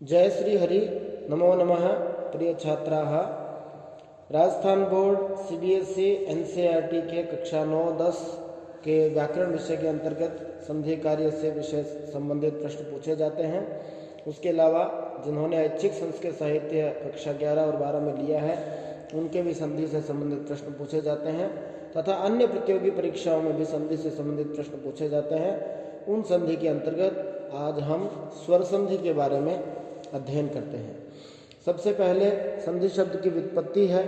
जय श्री हरि। नमो नमः। प्रिय छात्राः, राजस्थान बोर्ड सीबीएसई एनसीईआरटी के कक्षा 9-10 के व्याकरण विषय के अंतर्गत संधि कार्य से विषय संबंधित प्रश्न पूछे जाते हैं। उसके अलावा जिन्होंने ऐच्छिक संस्कृत साहित्य कक्षा 11 और 12 में लिया है उनके भी संधि से संबंधित प्रश्न पूछे जाते हैं तथा अन्य प्रतियोगी परीक्षाओं में भी संधि से संबंधित प्रश्न पूछे जाते हैं। उन संधि के अंतर्गत आज हम स्वर संधि के बारे में अध्ययन करते हैं। सबसे पहले संधि शब्द की व्युत्पत्ति है,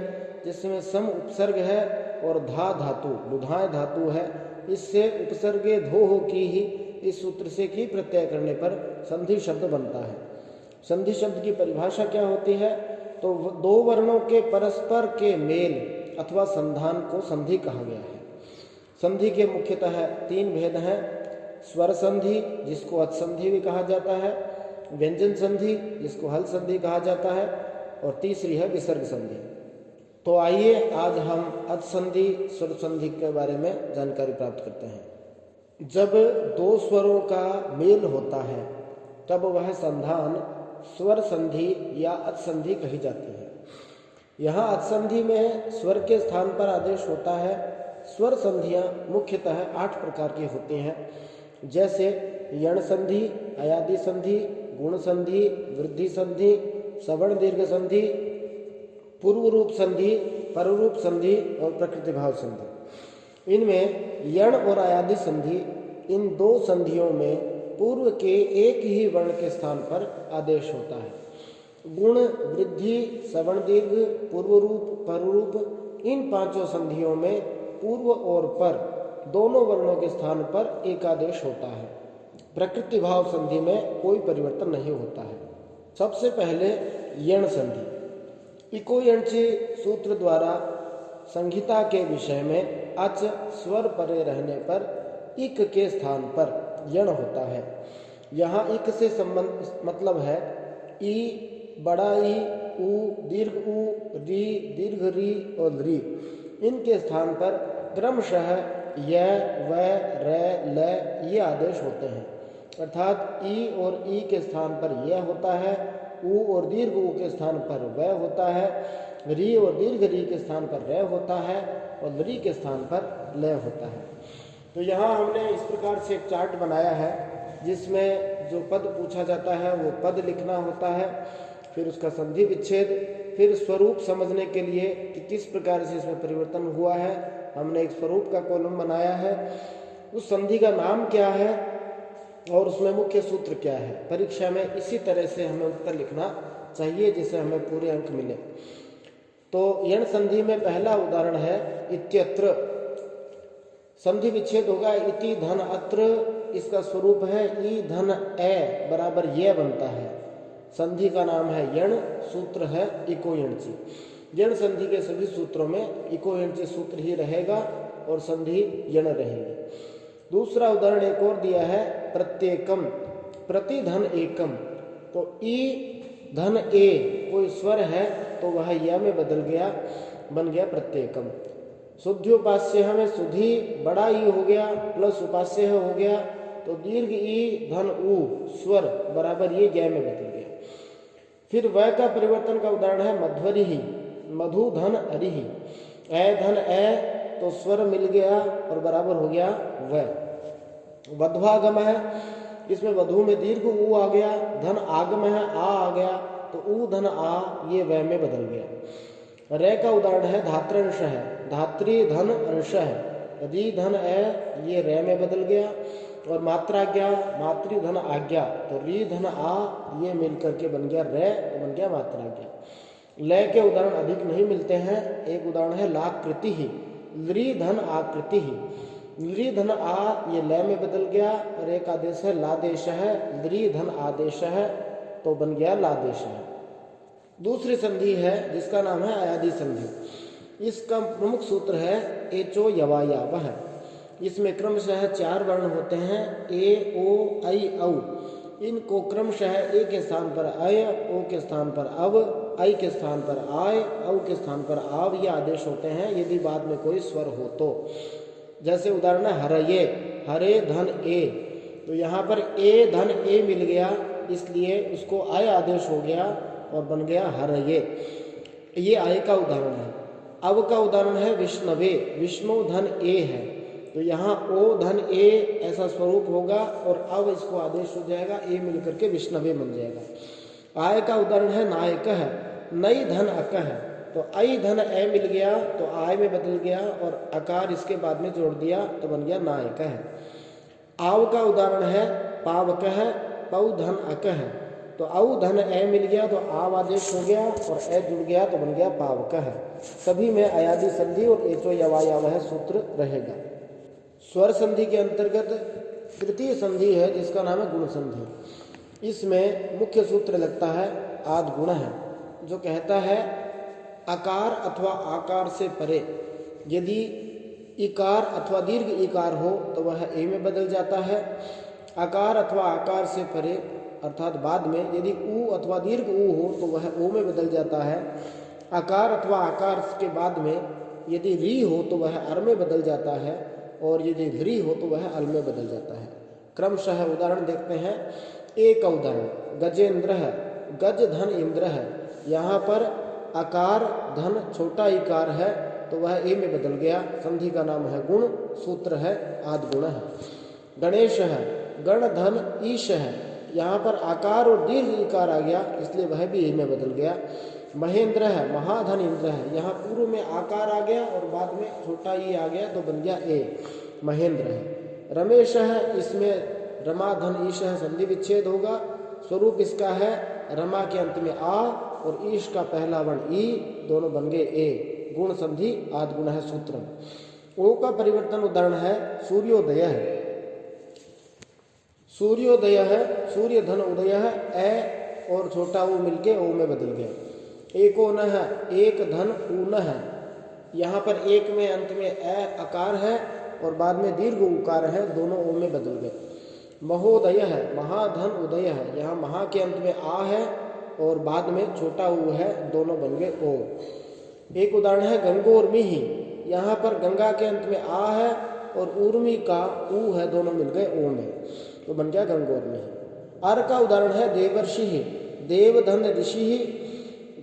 जिसमें सम उपसर्ग है और धा धातु लुधाए धातु है। इससे उपसर्गे धो हो की ही इस सूत्र से की प्रत्यय करने पर संधि शब्द बनता है। संधि शब्द की परिभाषा क्या होती है? तो दो वर्णों के परस्पर के मेल अथवा संधान को संधि कहा गया है। संधि के मुख्यतः 3 भेद हैं। स्वर संधि, जिसको अच संधि भी कहा जाता है, व्यंजन संधि, जिसको हल संधि कहा जाता है, और तीसरी है विसर्ग संधि। तो आइए आज हम अच संधि, स्वर संधि के बारे में जानकारी प्राप्त करते हैं। जब दो स्वरों का मेल होता है तब वह संधान स्वर संधि या अच संधि कही जाती है। यहाँ अच संधि में स्वर के स्थान पर आदेश होता है। स्वर संधियाँ मुख्यतः 8 प्रकार की होती हैं, जैसे यण संधि, अयादि संधि, गुण संधि, वृद्धि संधि, सवर्ण दीर्घ संधि, पूर्व रूप संधि, पररूप संधि और प्रकृति भाव संधि। इनमें यण और अयादि संधि, इन 2 संधियों में पूर्व के एक ही वर्ण के स्थान पर आदेश होता है। गुण, वृद्धि, सवर्ण दीर्घ, पूर्व रूप, पररूप, इन 5 संधियों में पूर्व और पर दोनों वर्णों के स्थान पर एक आदेश होता है। प्रकृति भाव संधि में कोई परिवर्तन नहीं होता है। सबसे पहले यण संधि। इको यणचि सूत्र द्वारा संहिता के विषय में अच स्वर परे रहने पर इक के स्थान पर यण होता है। यहाँ इक से संबंध मतलब है ई, बड़ा ई, ऊ, दीर्घ ऊ, री, दीर्घ री और री। इनके स्थान पर क्रमशः य, व, र, ल ये आदेश होते हैं। अर्थात ई और ई के स्थान पर यह होता है, ऊ और दीर्घ ऊ के स्थान पर वह होता है, री और दीर्घ री के स्थान पर र होता है और री के स्थान पर ल होता है। तो यहाँ हमने इस प्रकार से एक चार्ट बनाया है, जिसमें जो पद पूछा जाता है वो पद लिखना होता है, फिर उसका संधि विच्छेद, फिर स्वरूप समझने के लिए कि किस प्रकार से इसमें परिवर्तन हुआ है हमने एक स्वरूप का कॉलम बनाया है। उस संधि का नाम क्या है और उसमें मुख्य सूत्र क्या है। परीक्षा में इसी तरह से हमें उत्तर लिखना चाहिए जिससे हमें पूरे अंक मिले। तो यण संधि में पहला उदाहरण है इत्यत्र। संधि विच्छेद होगा इति धन अत्र। इसका स्वरूप है ई धन ए बराबर ये बनता है। संधि का नाम है यण, सूत्र है इको यणचि। यण संधि के सभी सूत्रों में इको यणचि सूत्र ही रहेगा और संधि यण रहेगी। दूसरा उदाहरण एक और दिया है प्रत्येकम। प्रति धन एकम। तो ई धन ए कोई स्वर है तो वह या में बदल गया, बन गया प्रत्येकम। शुद्ध्योपास्य हमें सुधी बड़ा ई हो गया प्लस उपास्य हो गया, तो दीर्घ ई धन ऊ स्वर बराबर ये ज्ञ में बदल गया। फिर वह का परिवर्तन का उदाहरण है मध्वरी ही। मधु धन अरिही। ए धन ए तो स्वर मिल गया और बराबर हो गया वह। वध्वागम है, इसमें वधु में दीर्घ ऊ आ गया, धन आगम है आ गया, तो ऊ धन आ ये वह में बदल गया। रे का उदाहरण है धात्रंश है। धात्री धन अंश है। री धन ए ये रे में बदल गया। और मात्राज्ञा, मातृ धन आज्ञा, तो री धन आ ये मिलकर के बन गया रे, तो बन गया मात्राज्ञा। लय के उदाहरण अधिक नहीं मिलते हैं। एक उदाहरण है लाकृति ही। ली धन आकृति ही। ली धन आ ये लय में बदल गया और एक आदेश है लादेश है। ली धन आदेश है तो बन गया लादेश है। दूसरी संधि है जिसका नाम है अयादि संधि। इसका प्रमुख सूत्र है एचो यवाया वह। इसमें क्रमशः 4 वर्ण होते हैं, ए, ओ, ऐ, औ। इनको क्रमशः ए के स्थान पर अय, ओ के स्थान पर अव, ऐ के स्थान पर आय, औ के स्थान पर आव ये आदेश होते हैं यदि बाद में कोई स्वर हो तो। जैसे उदाहरण है हरये, हरे धन ए। तो यहाँ पर ए धन ए मिल गया, इसलिए उसको आय आदेश हो गया और बन गया हर ये आय का उदाहरण है। अव का उदाहरण है विष्णवे, विष्णु धन ए है, तो यहाँ ओ धन ए ऐसा स्वरूप होगा और अव इसको आदेश हो जाएगा, ए मिलकर के विष्णवे बन जाएगा। आय का उदाहरण है नायक है, नई धन अक है, तो आई धन ए मिल गया तो आय में बदल गया और अकार इसके बाद में जोड़ दिया तो बन गया नायक है। आव का उदाहरण है पावक है, पौ धन अक है, तो औ धन ए मिल गया तो आव आदेश हो गया और ए जुड़ गया तो बन गया पावक है। सभी में अयादि संधि और एचो यवायावह सूत्र रहेगा। स्वर संधि के अंतर्गत तृतीय संधि है जिसका नाम है गुण संधि। इसमें मुख्य सूत्र लगता है आद गुण है, जो कहता है आकार अथवा आकार से परे यदि इकार अथवा दीर्घ इकार हो तो वह ए में बदल जाता है। आकार अथवा आकार से परे अर्थात बाद में यदि ऊ अथवा दीर्घ ऊ हो तो वह ओ में बदल जाता है। आकार अथवा आकार के बाद में यदि री हो तो वह अर में बदल जाता है और यदि ध्री हो तो वह अल में बदल जाता है। क्रमशः उदाहरण देखते हैं। एक उदाहरण गजेंद्र है, गज धन इंद्र है, यहाँ पर आकार धन छोटा इकार है तो वह ए में बदल गया, संधि का नाम है गुण, सूत्र है आद गुण है। गणेश है, गण धन ईश है, यहाँ पर आकार और दीर्घ इकार आ गया इसलिए वह भी ए में बदल गया। महेंद्र है, महाधन इंद्र है, यहाँ पूर्व में आकार आ गया और बाद में छोटा ई आ गया तो बन गया ए, महेंद्र है। रमेश है, इसमें रमा धन ईश है, संधि विच्छेद होगा। स्वरूप इसका है रमा के अंत में आ और ईश का पहला वर्ण ई, दोनों बन गए ए, गुण संधि आद गुण है सूत्र। ओ का परिवर्तन उदाहरण है सूर्योदय है, सूर्योदय है, सूर्य धन उदय है, ए और छोटा ऊ मिलके ओ में बदल गया। एकोन है, एक धन ऊन है, यहाँ पर एक में अंत में ए अकार है और बाद में दीर्घ उकार है, दोनों ओ में बदल गए। महोदय है, महाधन उदय है, यहाँ महा के अंत में आ है और बाद में छोटा ऊ है, दोनों बन गए ओ। एक उदाहरण है गंगोर्मी ही, यहाँ पर गंगा के अंत में आ है और ऊर्मी का ऊ है, दोनों मिल गए ओ में, तो बन गया गंगोर्मी। अर का उदाहरण है देवर्षि ही, देव धन ऋषि ही,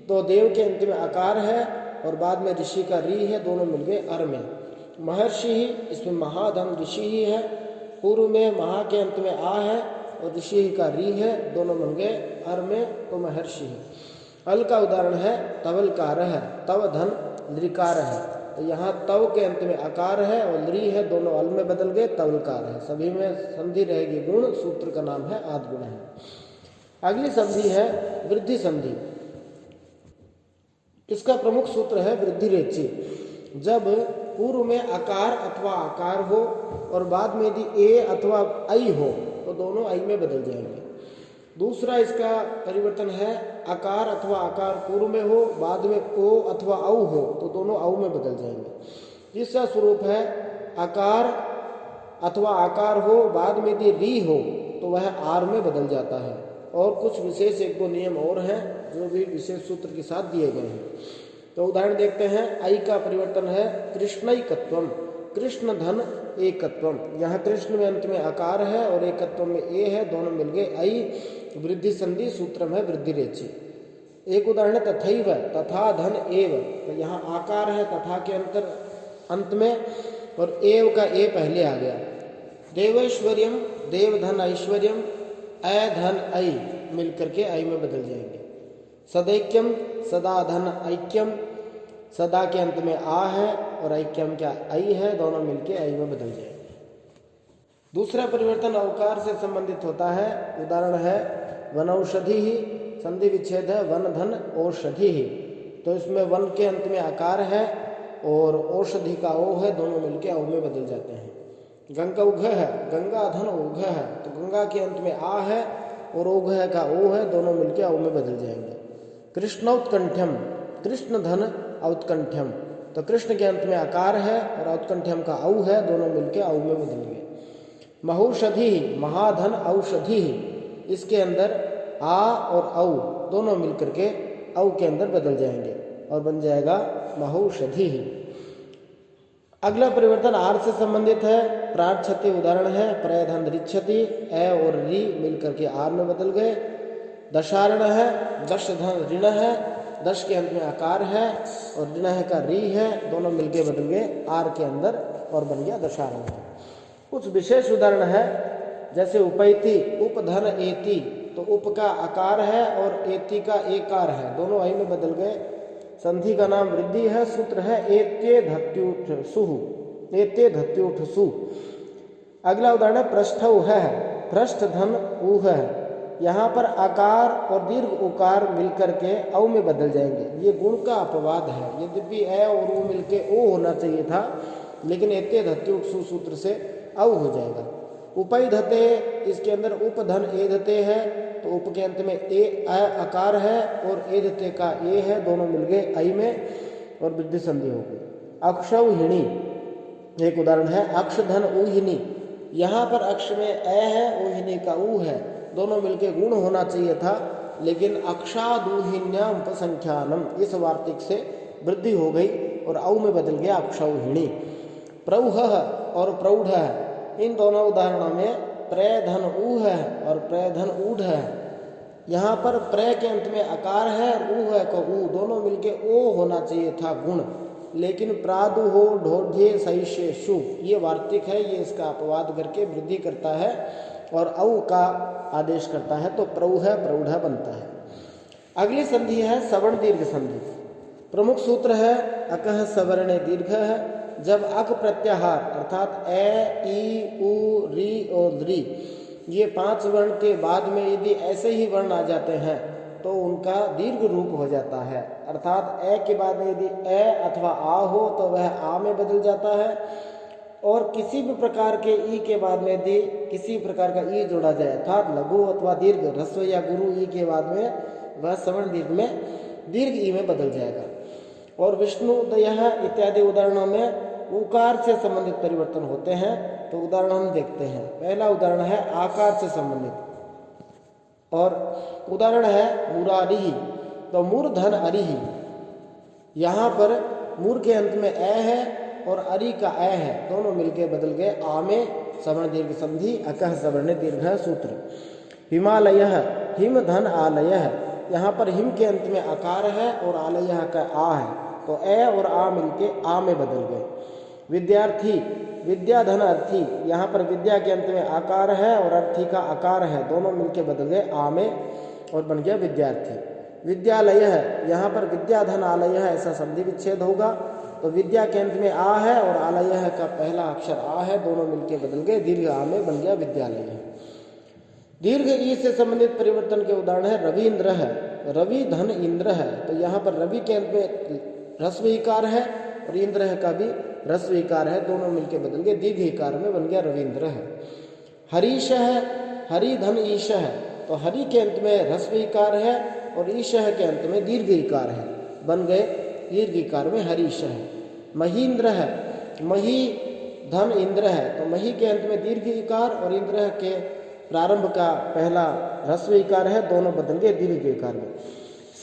तो देव के अंत में आकार है और बाद में ऋषि का री है, दोनों मिल गए अर में। महर्षि ही, इसमें महाधन ऋषि ही है, पूर्व में महा के अंत में आ है और ऋषि का री है, दोनों बन गए अर में, तो महर्षि है। अल का उदाहरण है तवलकार है, तव धन लृकार है, तो यहाँ तव के अंत में आकार है और लृ है, दोनों अल में बदल गए, तवलकार है। सभी में संधि रहेगी गुण, सूत्र का नाम है आद गुण है। अगली संधि है वृद्धि संधि। इसका प्रमुख सूत्र है वृद्धि रेची। जब पूर्व में आकार अथवा आकार हो और बाद में यदि ए अथवा आई हो तो दोनों आई में बदल जाएंगे। दूसरा इसका परिवर्तन है आकार अथवा आकार पूर्व में हो, बाद में ओ अथवा औ हो तो दोनों औ में बदल जाएंगे। तीसरा स्वरूप है आकार अथवा आकार हो, बाद में यदि री हो तो वह आर में बदल जाता है। और कुछ विशेष एक दो नियम और हैं जो भी विशेष सूत्र के साथ दिए गए हैं। तो उदाहरण देखते हैं। आई का परिवर्तन है कृष्णैकत्वम, कृष्ण धन एकत्वम, यहाँ कृष्ण में अंत में आकार है और एकत्व में ए है, दोनों मिल गए आई, वृद्धि संधि, सूत्रम है वृद्धि रेची। एक उदाहरण है तथैव, तथा धन एव, तो यहाँ आकार है तथा के अंत में और एव का ए पहले आ गया। देवैश्वर्यम, देव धन ऐश्वर्यम, ऐ धन ऐ मिलकर के आई में बदल जाएंगे। सदैक्यम, सदा धन ऐक्यम, सदा के अंत में आ है और ऐक्यम क्या आई है, दोनों मिलके आई में बदल जाएंगे। दूसरा परिवर्तन अवकार से संबंधित होता है। उदाहरण है वनौषधि ही, संधि विच्छेद है वन धन औषधि ही, तो इसमें वन के अंत में आकार है और औषधि का ओ है, दोनों मिलके औ में बदल जाते हैं। गंगा उघ है, गंगा धन उघ है, तो गंगा के अंत में आ है और ओघ का ओ है, दोनों मिलके औ में बदल जाएंगे। कृष्णौत्कंठ्यम, कृष्ण धन औत्कंठ्यम, तो कृष्ण के अंत में आकार है और औत्कंठ्यम का औ है, दोनों मिलके औ में बदल गए। महौषधि, महाधन औषधि, इसके अंदर आ और औ दोनों मिलकर के औ के अंदर बदल जाएंगे और बन जाएगा महौषधि। अगला परिवर्तन आर से संबंधित है। प्रार्थ्यते उदाहरण है प्रयधन रिच्छति, ए और री मिलकर के आर में बदल गए। दशारण है, दश धन ऋण है, दश के अंत में आकार है और ऋण है का री है, दोनों मिलके बदल गए आर के अंदर और बन गया दशारण है। कुछ विशेष उदाहरण है, जैसे उपैति, उपधन एति, तो उप का आकार है और एति का एकार है, दोनों आई में बदल गए। संधि का नाम वृद्धि है, सूत्र है एत्ये धत्युठ सुहु, एत्ये धत्युठ सु। अगला उदाहरण है पृष्ठौ है, पृष्ठ धन ऊह है। यहाँ पर आकार और दीर्घ उकार मिलकर के औ में बदल जाएंगे, ये गुण का अपवाद है। यद्यपि ए और ऊ मिलके ओ होना चाहिए था, लेकिन एत्ये धत्युठ सु सूत्र से औ हो जाएगा। उपै धते, इसके अंदर उप धन ए धते है, तो उप के अंत में ए आकार है और ए धते का ए है, दोनों मिल गए आई में और वृद्धि संधि हो गई। अक्षौहिणी एक उदाहरण है, अक्ष धन ऊहिनी, यहाँ पर अक्ष में ए है, ऊहिनी का ऊ है, दोनों मिलके गुण होना चाहिए था, लेकिन अक्षादूहिन्याम उपसंख्यानम इस वार्तिक से वृद्धि हो गई और औ में बदल गया अक्षौहिणी। प्रौह और प्रौढ़ है, इन दोनों उदाहरणों में प्रय धन ऊह है और प्रय धन ऊढ़ है। यहाँ पर प्रय के अंत में आकार है और ऊह है को ऊ, दोनों मिलके ओ होना चाहिए था गुण, लेकिन प्रादु हो ढोढ्ये सहिष्ये शु, ये वार्तिक है, ये इसका अपवाद करके वृद्धि करता है और औ का आदेश करता है, तो प्रौह प्रौढ़ बनता है। अगली संधि है सवर्ण दीर्घ संधि। प्रमुख सूत्र है अकह सवर्णे दीर्घ है। जब अक प्रत्याहार अर्थात ए, ई, उ, री और री, ये 5 वर्ण के बाद में यदि ऐसे ही वर्ण आ जाते हैं तो उनका दीर्घ रूप हो जाता है। अर्थात ए के बाद में यदि ए अथवा आ हो तो वह आ में बदल जाता है, और किसी भी प्रकार के ई के बाद में यदि किसी प्रकार का ई जोड़ा जाए अर्थात लघु अथवा दीर्घ ह्रस्व या गुरु ई के बाद में वह सवर्ण दीर्घ में दीर्घ ई में बदल जाएगा। और विष्णु दयः इत्यादि उदाहरणों में उकार से संबंधित परिवर्तन होते हैं, तो उदाहरण हम देखते हैं। पहला उदाहरण है आकार से संबंधित, और उदाहरण है मुरारी, तो मूर्धन अरिहि, यहाँ पर मूर के अंत में ए है और अरि का ए है, दोनों मिलके बदल गए आ में सवर्ण दीर्घ संधि अकह सवर्ण दीर्घ सूत्र। हिमालय, हिम धन आलय, यहाँ पर हिम के अंत में आकार है और आलय का आ है, तो ए और आ मिलके आ में बदल गए। विद्यार्थी, विद्या धन अर्थी, यहाँ पर विद्या के अंत में आकार है और अर्थी का आकार है, दोनों मिलके बदल गए आ में और बन गया विद्यार्थी। विद्यालय है, यहाँ पर विद्या धन आलय है, ऐसा संधि विच्छेद होगा, तो विद्या के अंत में आ है और आलय का पहला अक्षर आ है, दोनों मिलके बदल गए दीर्घ आ में, बन गया विद्यालय। दीर्घ ई से संबंधित परिवर्तन के उदाहरण है रविन्द्र है, रवि धन इंद्र है, तो यहाँ पर रवि के अंत में ह्रस्व इकार है और इंद्र है का भी ह्रस्व इकार है, दोनों मिलके बदल गए दीर्घ इकार में, बन गया रविन्द्र है। हरीश है, हरि धन ईश है, तो हरि के अंत में ह्रस्व इकार है और ईश के अंत में दीर्घ इकार है, बन गए दीर्घ इकार में हरीश है। महीन्द्र है, मही धन इंद्र है, तो मही के अंत में दीर्घ इकार और इंद्र के प्रारंभ का पहला ह्रस्व इकार है, दोनों बदल गए दीर्घ इकार में।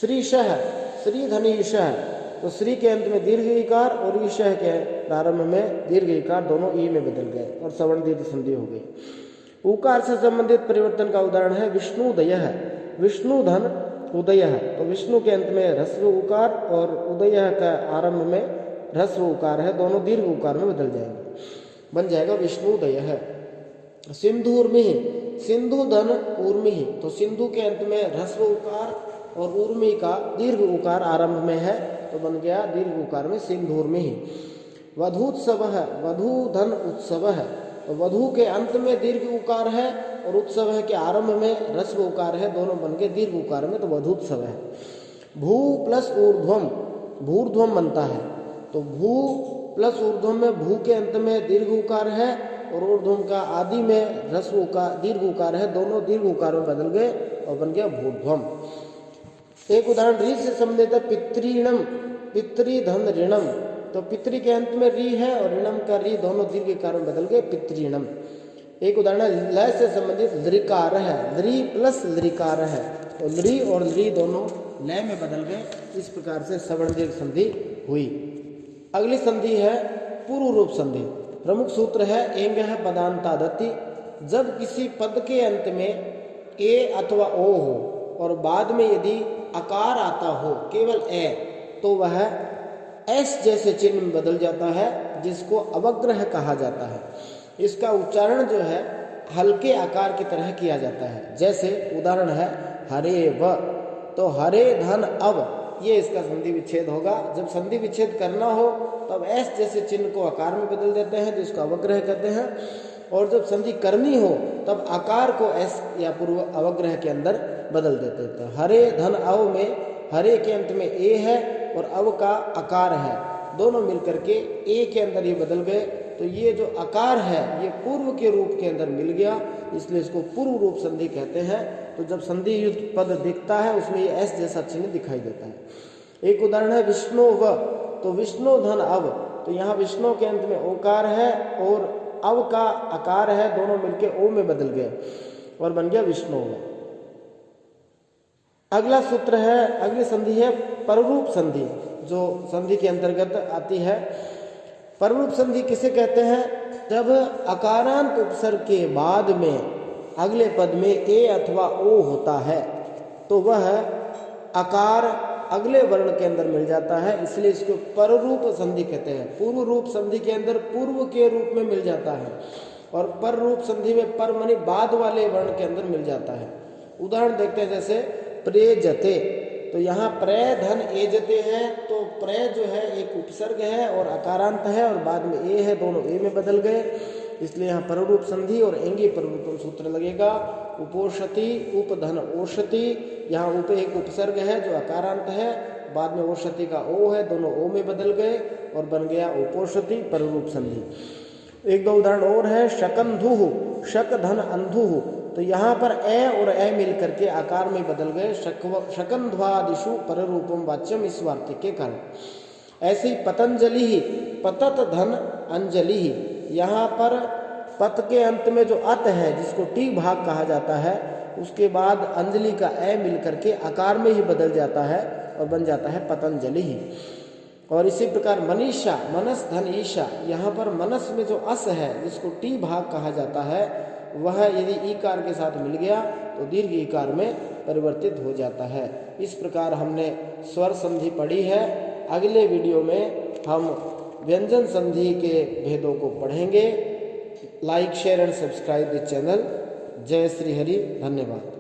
श्रीश है, श्री धन ईश है, तो श्री के अंत में दीर्घ इकार और ईश के प्रारंभ में दीर्घ इकार, दोनों ई में बदल गए और सवर्ण दीर्घ संधि हो गई। उकार से संबंधित परिवर्तन का उदाहरण है विष्णुदय है, विष्णु धन उदय है, तो विष्णु के अंत में ह्रस्व उकार और उदय का आरंभ में ह्रस्व उकार है, दोनों दीर्घ उकार में बदल जाएंगे, बन जाएगा विष्णुदय है। सिंधुर्मि, सिंधु धन ऊर्मि, तो सिंधु के अंत में ह्रस्व उकार और ऊर्मि का दीर्घ उकार आरंभ में है, तो बन गया दीर्घ उकार में सिंधुर्मि। वधूत्सव है, वधु धन उत्सव है, तो वधु के अंत में दीर्घ उकार है और उत्सव है के आरंभ में ह्रस्व उकार है, दोनों बन गए दीर्घ उकार में, तो वधूत्सव है। भू प्लस ऊर्ध्वम, भूर्ध्वम बनता है, तो भू प्लस ऊर्ध्वम में भू के अंत में दीर्घ उकार है और ऊर्ध्वम का आदि में ह्रस्व उकार दीर्घ उकार है, दोनों दीर्घ उकार में बदल गए और बन गया भूर्ध्वम। एक उदाहरण री से संबंधित है पितृणम, पितृ धन ऋणम, तो पितृ के अंत में री है और ऋणम का री, दोनों दीर्घ इकार में बदल गए पितृणम। एक उदाहरण लय से संबंधित लृकार है, लृ प्लस लृकार है, तो लृ और लृ दोनों लय में बदल गए, इस प्रकार से सवर्ण दीर्घ संधि हुई। अगली संधि है पूर्व रूप संधि। प्रमुख सूत्र है एंगः पदान्तादति, जब किसी पद के अंत में ए अथवा ओ हो और बाद में यदि आकार आता हो केवल ए, तो वह एस जैसे चिन्ह में बदल जाता है, जिसको अवग्रह कहा जाता है। इसका उच्चारण जो है हल्के आकार की तरह किया जाता है। जैसे उदाहरण है हरे व, तो हरे धन अव, ये इसका संधि विच्छेद होगा। जब संधि विच्छेद करना हो तब एस जैसे चिन्ह को आकार में बदल देते हैं, जिसको अवग्रह कहते हैं, और जब संधि करनी हो तब आकार को एस या पूर्व अवग्रह के अंदर बदल देते हैं। हरे धन अव में हरे के अंत में ए है और अव का आकार है, दोनों मिलकर के ए के अंदर ये बदल गए, तो ये जो आकार है ये पूर्व के रूप के अंदर मिल गया, इसलिए इसको पूर्व रूप संधि कहते हैं। तो जब संधि युक्त पद दिखता है उसमें ये एस जैसा चिन्ह दिखाई देता है। एक उदाहरण है विष्णु व, तो विष्णु धन अव, तो यहाँ विष्णु के अंत में ओकार है और अव का आकार है, दोनों मिलकर ओ में बदल गए और बन गया विष्णु व। अगला सूत्र है, अगली संधि है पररूप संधि, जो संधि के अंतर्गत आती है। पररूप संधि किसे कहते हैं? जब अकारांत उपसर्ग के बाद में अगले पद में ए अथवा ओ होता है तो वह आकार अगले वर्ण के अंदर मिल जाता है, इसलिए इसको पररूप संधि कहते हैं। पूर्व रूप संधि के अंदर पूर्व के रूप में मिल जाता है और पर रूप संधि में पर माने बाद वाले वर्ण के अंदर मिल जाता है। उदाहरण देखते हैं, जैसे प्रेजते, तो यहाँ प्रे धन एजते हैं, तो प्रे जो है एक उपसर्ग है और अकारांत है और बाद में ए है, दोनों ए में बदल गए, इसलिए यहाँ पररूप संधि और एंगी पररूपम सूत्र लगेगा। उपोषति उप धन ओषति, यहाँ उप एक उपसर्ग है जो अकारांत है, बाद में ओषति का ओ है, दोनों ओ में बदल गए और बन गया उपोषति पररूप संधि। एक दो उदाहरण और है, शकंधुः, शक धन अंधुः, तो यहाँ पर ए और ए मिल करके आकार में बदल गए, शकंध्वादिषु पररूपम वाच्यम इस वार्तिक के कारण। ऐसे ही पतंजलि, पतत धन अंजलि, यहाँ पर पत के अंत में जो अत है जिसको टी भाग कहा जाता है, उसके बाद अंजलि का ए मिल करके आकार में ही बदल जाता है और बन जाता है पतंजलि। और इसी प्रकार मनीषा, मनस धन ईशा, यहाँ पर मनस में जो अस है जिसको टी भाग कहा जाता है, वह यदि ईकार के साथ मिल गया तो दीर्घ ईकार में परिवर्तित हो जाता है। इस प्रकार हमने स्वर संधि पढ़ी है। अगले वीडियो में हम व्यंजन संधि के भेदों को पढ़ेंगे। Like share and subscribe the channel. जय श्री हरि, धन्यवाद।